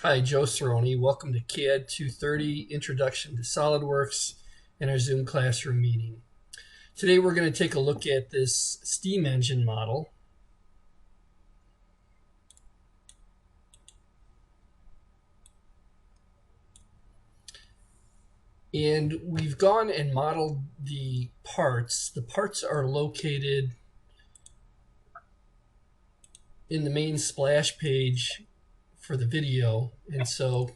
Hi, Joe Cerrone. Welcome to CAD 230 Introduction to Solidworks in our Zoom classroom meeting. Today we're going to take a look at this steam engine model. And we've gone and modeled the parts. The parts are located in the main splash page for the video. And so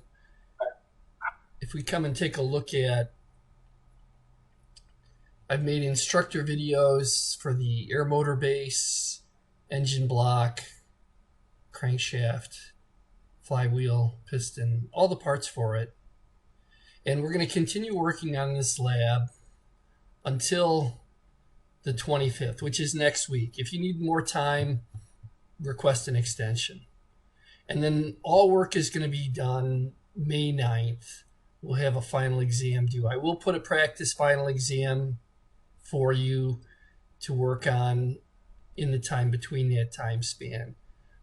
if we come and take a look at, I've made instructor videos for the air motor base, engine block, crankshaft, flywheel, piston, all the parts for it. And we're going to continue working on this lab until the 25th, which is next week. If you need more time, request an extension. And then all work is going to be done May 9th. We'll have a final exam due. I will put a practice final exam for you to work on in the time between that time span.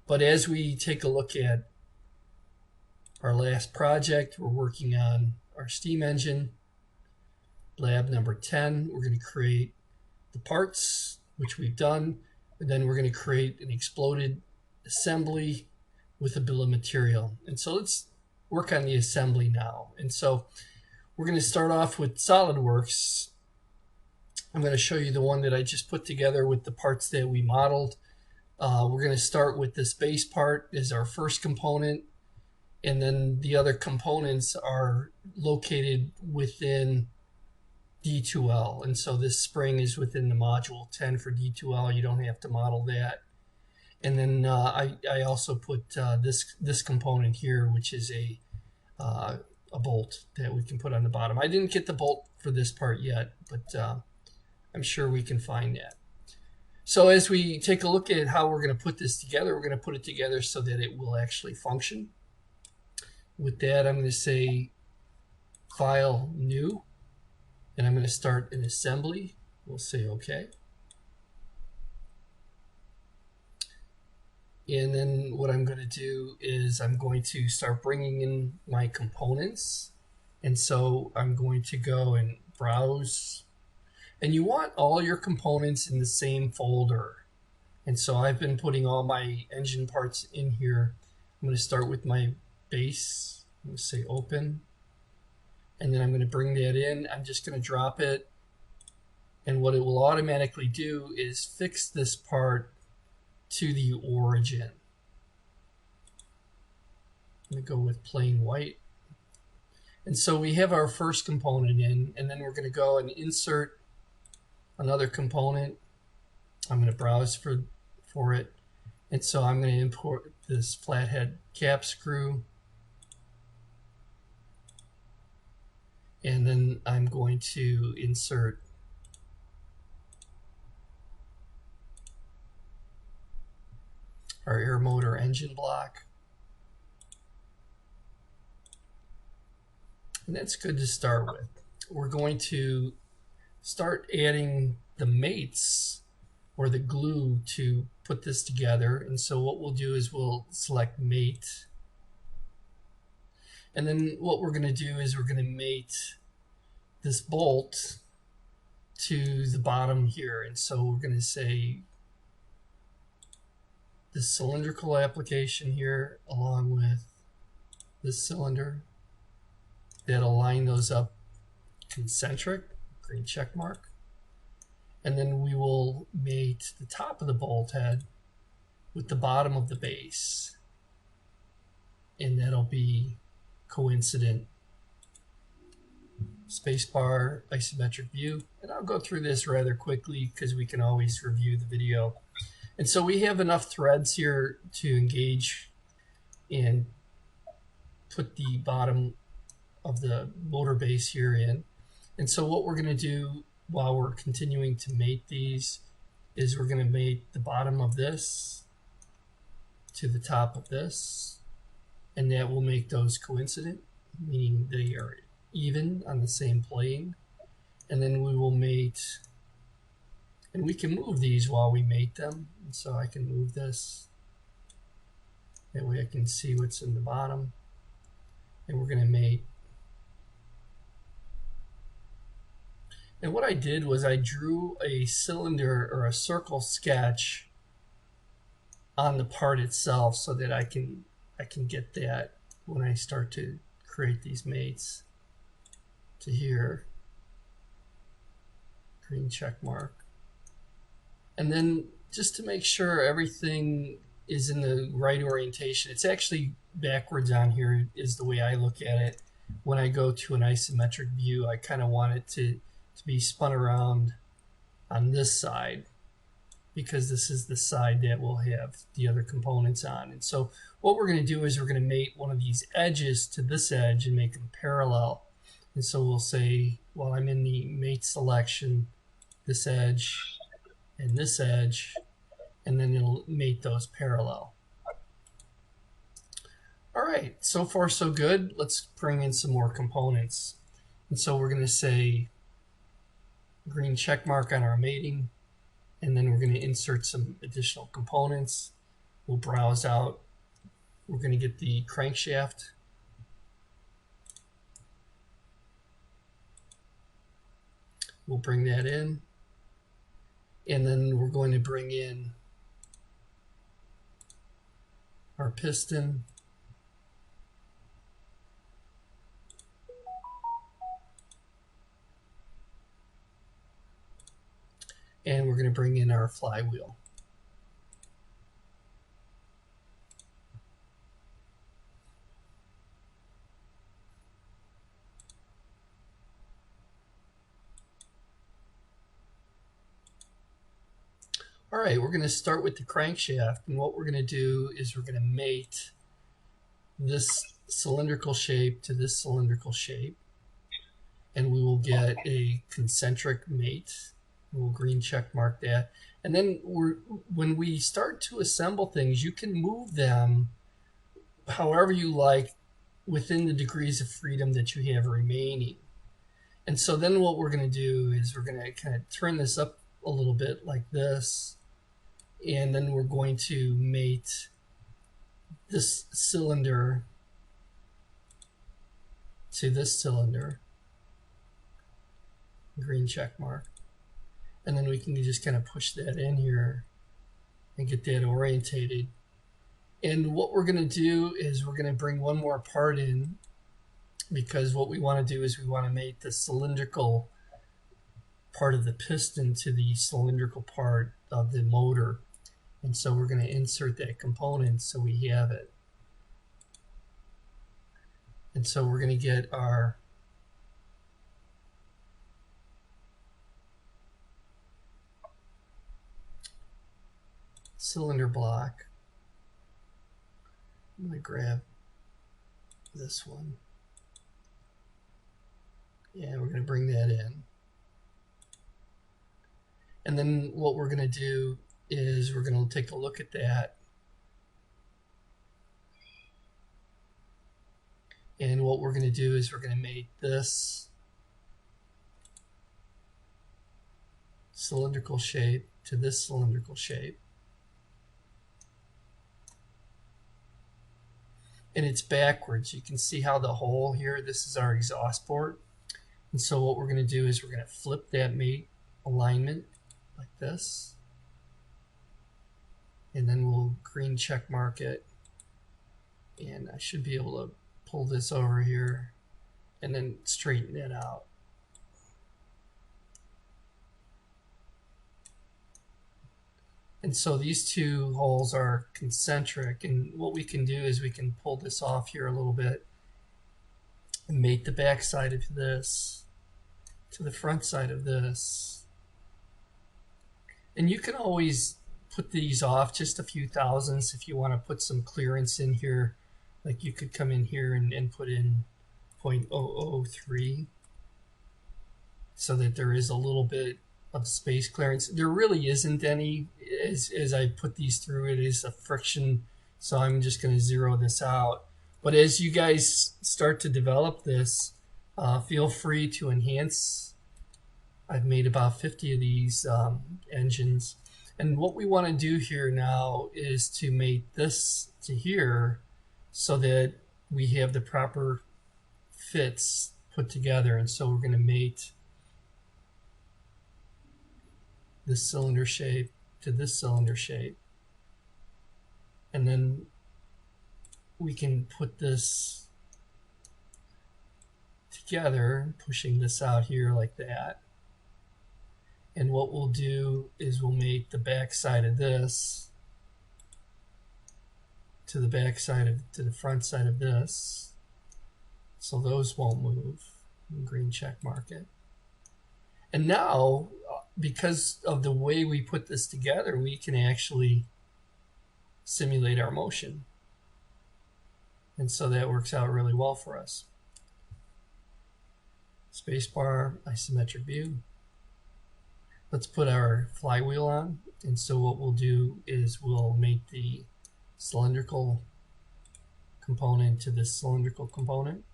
But as we take a look at our last project, we're working on our steam engine, lab number 10. We're going to create the parts, which we've done, and then we're going to create an exploded assembly with a bill of material. And so let's work on the assembly now. And so we're going to start off with Solidworks. I'm going to show you the one that I just put together with the parts that we modeled. We're going to start with this base part as our first component, and then the other components are located within D2L. And so this spring is within the module 10 for D2L. You don't have to model that. And then I also put this component here, which is a bolt that we can put on the bottom. I didn't get the bolt for this part yet, but I'm sure we can find that. So as we take a look at how we're going to put this together, we're going to put it together so that it will actually function. With that, I'm going to say File, New, and I'm going to start an assembly. We'll say OK. And then what I'm going to do is I'm going to start bringing in my components. And so I'm going to go and browse. And you want all your components in the same folder. And so I've been putting all my engine parts in here. I'm going to start with my base. I'm going to say open. And then I'm going to bring that in. I'm just going to drop it. And what it will automatically do is fix this part to the origin. I'm going to go with plain white. And so we have our first component in, and then we're going to go and insert another component. I'm going to browse for it. And so I'm going to import this flathead cap screw. And then I'm going to insert our air motor engine block. And that's good to start with. We're going to start adding the mates or the glue to put this together. And so what we'll do is we'll select mate. And then what we're going to do is we're going to mate this bolt to the bottom here. And so we're going to say this cylindrical application here along with this cylinder. That'll line those up concentric, green check mark. And then we will mate the top of the bolt head with the bottom of the base. And that'll be coincident. Spacebar, isometric view. And I'll go through this rather quickly because we can always review the video. And so we have enough threads here to engage and put the bottom of the motor base here in. And so what we're going to do while we're continuing to mate these is we're going to mate the bottom of this to the top of this, and that will make those coincident, meaning they are even on the same plane. And then we will mate, and we can move these while we mate them. And so I can move this, that way I can see what's in the bottom. and we're going to mate. And what I did was I drew a cylinder or a circle sketch on the part itself so that I can get that when I start to create these mates to here. Green check mark. And then just to make sure everything is in the right orientation, it's actually backwards on here is the way I look at it. When I go to an isometric view, I kind of want it to be spun around on this side, because this is the side that will have the other components on. And so what we're going to do is we're going to mate one of these edges to this edge and make them parallel. And so we'll say, well, I'm in the mate selection, this edge and this edge, and then it'll mate those parallel. All right, so far so good. Let's bring in some more components. And so we're going to say green check mark on our mating, and then we're going to insert some additional components. We'll browse out. We're going to get the crankshaft. We'll bring that in. And then we're going to bring in our piston. And we're going to bring in our flywheel. All right, we're going to start with the crankshaft, and what we're going to do is we're going to mate this cylindrical shape to this cylindrical shape, and we will get a concentric mate. We'll green check mark that. And then when we start to assemble things, you can move them however you like within the degrees of freedom that you have remaining. And so then what we're going to do is we're going to kind of turn this up a little bit like this, and then we're going to mate this cylinder to this cylinder, green check mark. And then we can just kind of push that in here and get that orientated. And what we're going to do is we're going to bring one more part in, because what we want to do is we want to mate the cylindrical part of the piston to the cylindrical part of the motor. And so we're going to insert that component so we have it. And so we're going to get our cylinder block. I'm going to grab this one. Yeah, we're going to bring that in. And then what we're going to do is we're going to take a look at that. And what we're going to do is we're going to mate this cylindrical shape to this cylindrical shape. And it's backwards. You can see how the hole here, this is our exhaust port. And so what we're going to do is we're going to flip that mate alignment like this. And then we'll green check mark it. And I should be able to pull this over here and then straighten it out. And so these two holes are concentric, and what we can do is we can pull this off here a little bit and mate the back side of this to the front side of this. And you can always put these off just a few thousandths if you want to put some clearance in here. Like you could come in here and put in 0.003 so that there is a little bit of space clearance. There really isn't any. As I put these through, it is a friction, so I'm just going to zero this out. But as you guys start to develop this, feel free to enhance. I've made about 50 of these engines, and what we want to do here now is to mate this to here so that we have the proper fits put together. And so we're going to mate this cylinder shape to this cylinder shape. And then we can put this together, pushing this out here like that. And what we'll do is we'll mate the back side of this to the back side of to the front side of this, so those won't move. Green check mark it. And now, because of the way we put this together, we can actually simulate our motion. And so that works out really well for us. Spacebar, isometric view. Let's put our flywheel on. And so what we'll do is we'll make the cylindrical component to this cylindrical component.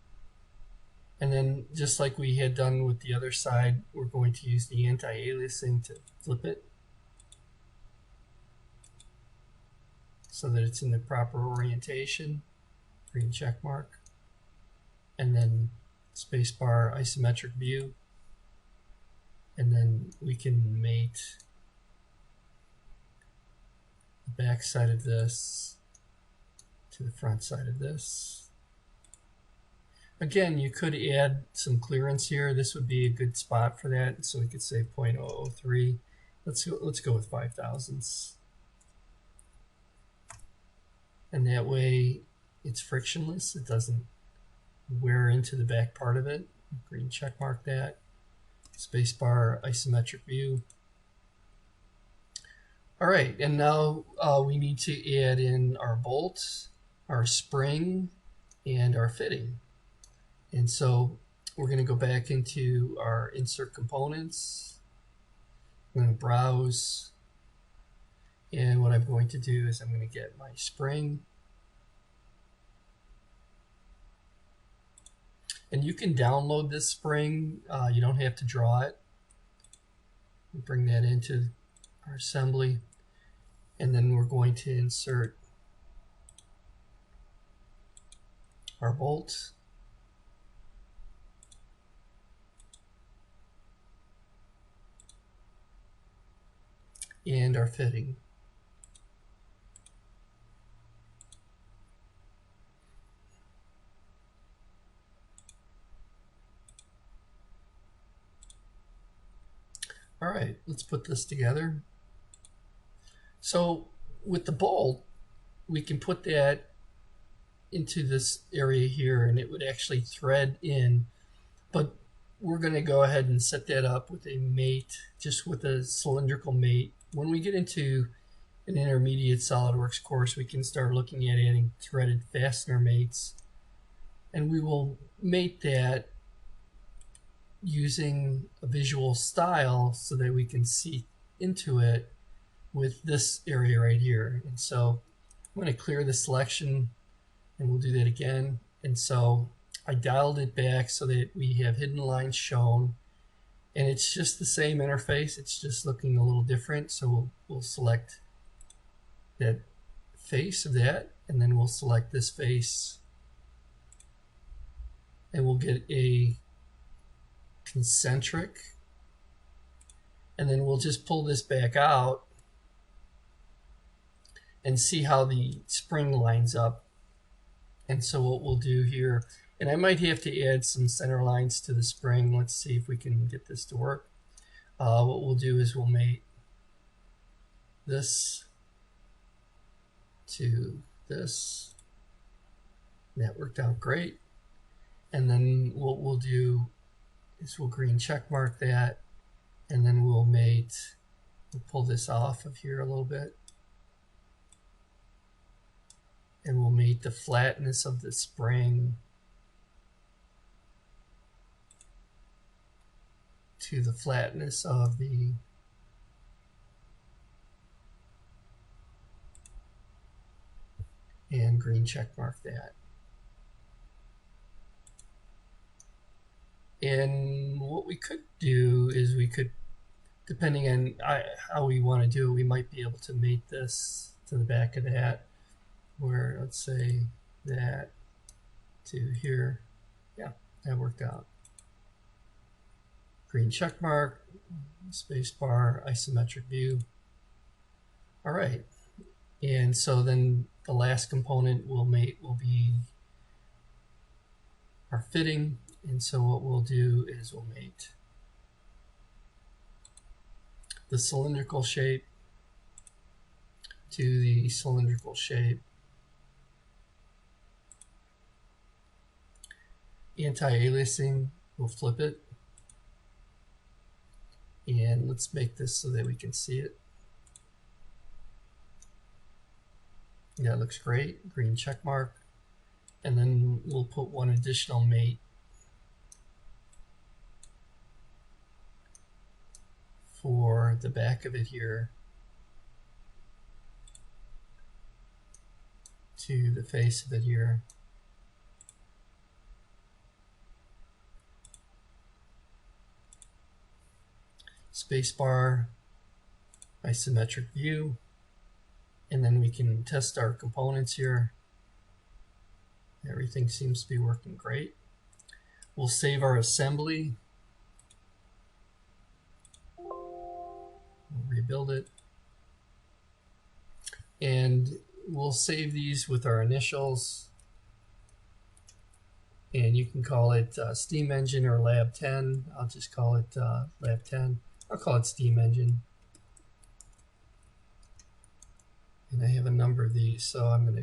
And then just like we had done with the other side, we're going to use the anti-aliasing to flip it so that it's in the proper orientation. Green check mark. And then spacebar, isometric view. And then we can mate the back side of this to the front side of this. Again, you could add some clearance here. This would be a good spot for that. So we could say 0.003. Let's go with 5 thousandths. And that way it's frictionless. It doesn't wear into the back part of it. Green check mark that. Spacebar, isometric view. All right, and now we need to add in our bolts, our spring, and our fitting. And so we're going to go back into our insert components. I'm going to browse, and what I'm going to do is I'm going to get my spring. And you can download this spring. You don't have to draw it. We'll bring that into our assembly. And then we're going to insert our bolts. And our fitting. All right, let's put this together. So with the bolt, we can put that into this area here and it would actually thread in, but we're going to go ahead and set that up with a mate, just with a cylindrical mate. When we get into an intermediate SolidWorks course, we can start looking at adding threaded fastener mates, and we will mate that using a visual style so that we can see into it with this area right here. And so I'm going to clear the selection and we'll do that again. And so I dialed it back so that we have hidden lines shown, and it's just the same interface, it's just looking a little different. So we'll select that face of that, and then we'll select this face, and we'll get a concentric, and then we'll just pull this back out and see how the spring lines up. And so what we'll do here, and I might have to add some center lines to the spring. Let's see if we can get this to work. What we'll do is we'll mate this to this. That worked out great. And then what we'll do is we'll green check mark that, and then we'll pull this off of here a little bit, and we'll mate the flatness of the spring to the flatness of the and green check mark that. And what we could do is we could, depending on how we want to do it, we might be able to mate this to the back of that, where let's say that to here. Yeah, That worked out. Green check mark, space bar, isometric view. All right. And so then the last component will be our fitting. And so what we'll do is we'll mate the cylindrical shape to the cylindrical shape. Anti-aliasing, we'll flip it. And let's make this so that we can see it. That looks great. Green check mark. And then we'll put one additional mate for the back of it here to the face of it here. Spacebar, isometric view, and then we can test our components here. Everything seems to be working great. We'll save our assembly. We'll rebuild it. And we'll save these with our initials. And you can call it Steam Engine or Lab 10. I'll just call it Lab 10. I'll call it Steam Engine. And I have a number of these, so I'm going to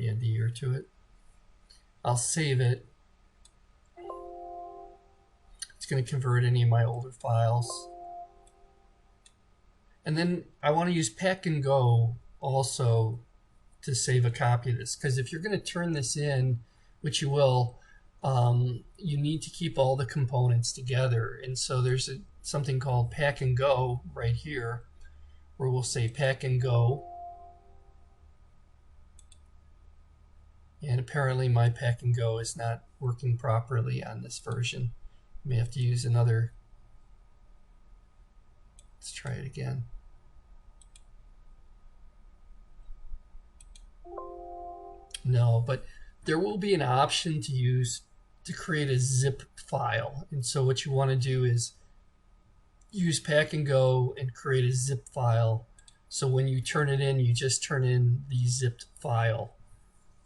add the year to it. I'll save it. It's going to convert any of my older files. And then I want to use Pack and Go also to save a copy of this, because if you're going to turn this in, which you will, you need to keep all the components together. And so there's something called Pack and Go right here, where we'll say Pack and Go. And apparently my Pack and Go is not working properly on this version. I may have to use another. Let's try it again. No, but there will be an option to create a zip file. And so what you want to do is use Pack and Go and create a zip file. So when you turn it in, you just turn in the zipped file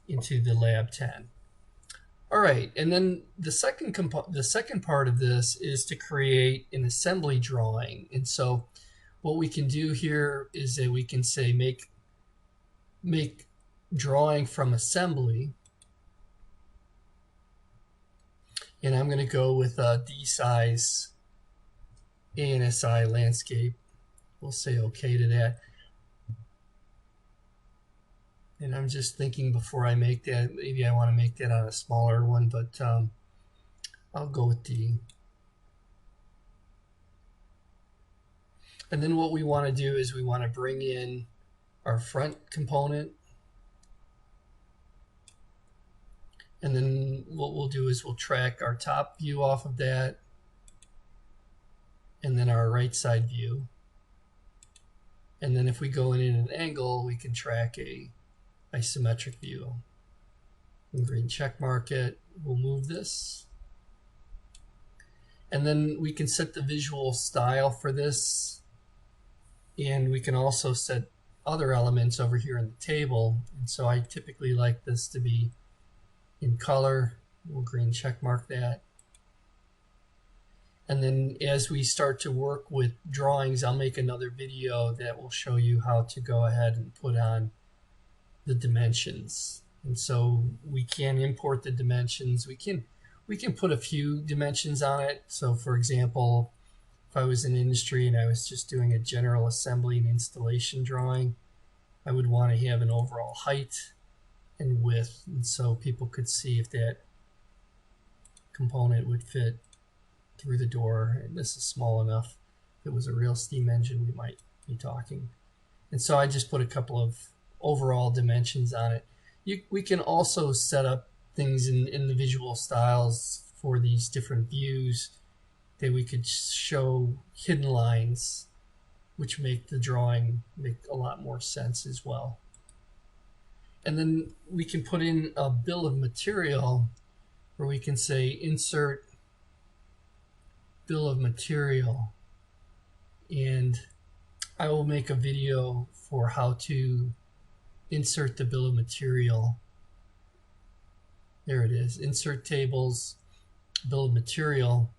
into the Lab 10. All right, and then the second part of this is to create an assembly drawing. And so what we can do here is that we can say make drawing from assembly, and I'm going to go with D size ANSI landscape. We'll say OK to that. And I'm just thinking before I make that, maybe I want to make that on a smaller one, but I'll go with D. And then what we want to do is we want to bring in our front component. And then what we'll do is we'll track our top view off of that, and then our right side view. And then if we go in at an angle, we can track a isometric view. And green check mark it. We'll move this. And then we can set the visual style for this. And we can also set other elements over here in the table. And so I typically like this to be in color. We'll green check mark that. And then as we start to work with drawings, I'll make another video that will show you how to go ahead and put on the dimensions. And so we can import the dimensions. We can put a few dimensions on it. So for example, if I was in industry and I was just doing a general assembly and installation drawing, I would want to have an overall height and width, and so people could see if that component would fit through the door. And this is small enough. If it was a real steam engine, we might be talking. And so I just put a couple of overall dimensions on it. We can also set up things in the visual styles for these different views that we could show hidden lines, which make the drawing make a lot more sense as well. And then we can put in a bill of material where we can say insert bill of material. And I will make a video for how to insert the bill of material. There it is, insert tables, bill of material.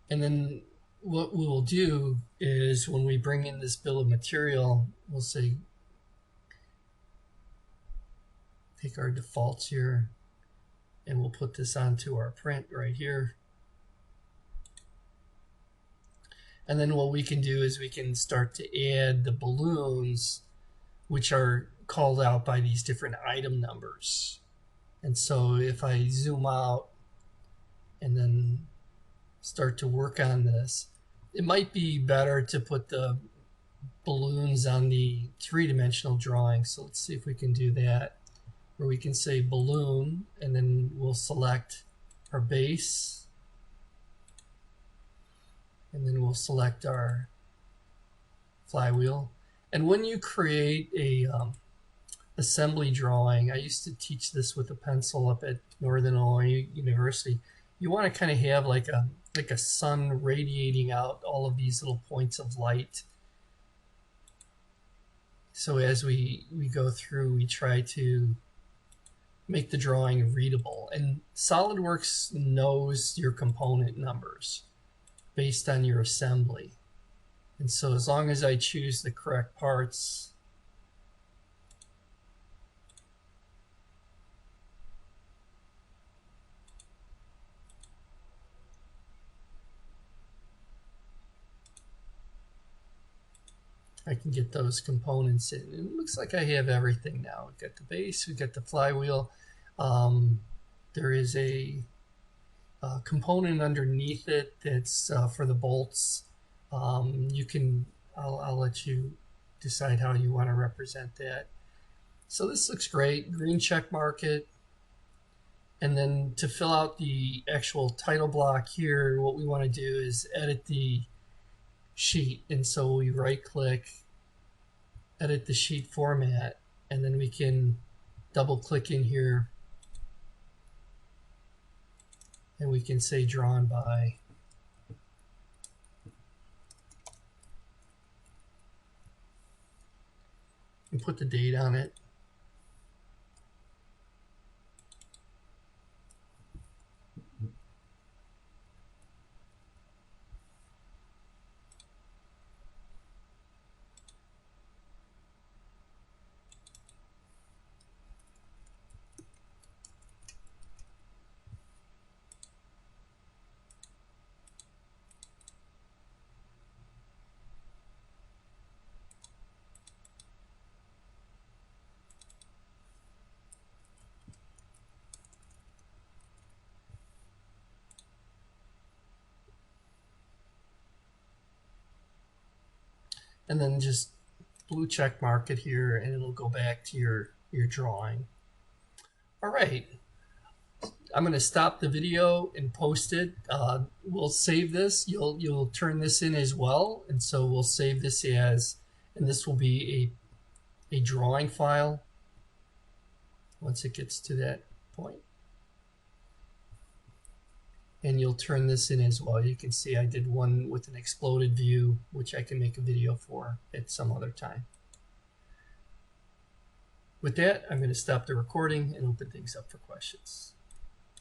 And then what we will do is when we bring in this bill of material, we'll say, take our defaults here, and we'll put this onto our print right here. And then what we can do is we can start to add the balloons, which are called out by these different item numbers. And so if I zoom out and then start to work on this, it might be better to put the balloons on the three-dimensional drawing. So let's see if we can do that, where we can say balloon, and then we'll select our base, and then we'll select our flywheel. And when you create a assembly drawing, I used to teach this with a pencil up at Northern Illinois University, you want to kind of have like a sun radiating out all of these little points of light. So as we go through, we try to make the drawing readable. And Solidworks knows your component numbers based on your assembly. And so as long as I choose the correct parts, I can get those components in. And it looks like I have everything now. We've got the base, we've got the flywheel. There is a component underneath it that's for the bolts. I'll let you decide how you want to represent that. So this looks great. Green check mark it. And then to fill out the actual title block here, what we want to do is edit the sheet. And so we right click, edit the sheet format, and then we can double click in here and we can say drawn by. And put the date on it. And then just blue check mark it here, and it'll go back to your drawing. All right, I'm going to stop the video and post it. We'll save this. You'll turn this in as well, and so we'll save this as, and this will be a drawing file once it gets to that point. And you'll turn this in as well. You can see I did one with an exploded view, which I can make a video for at some other time. With that, I'm going to stop the recording and open things up for questions.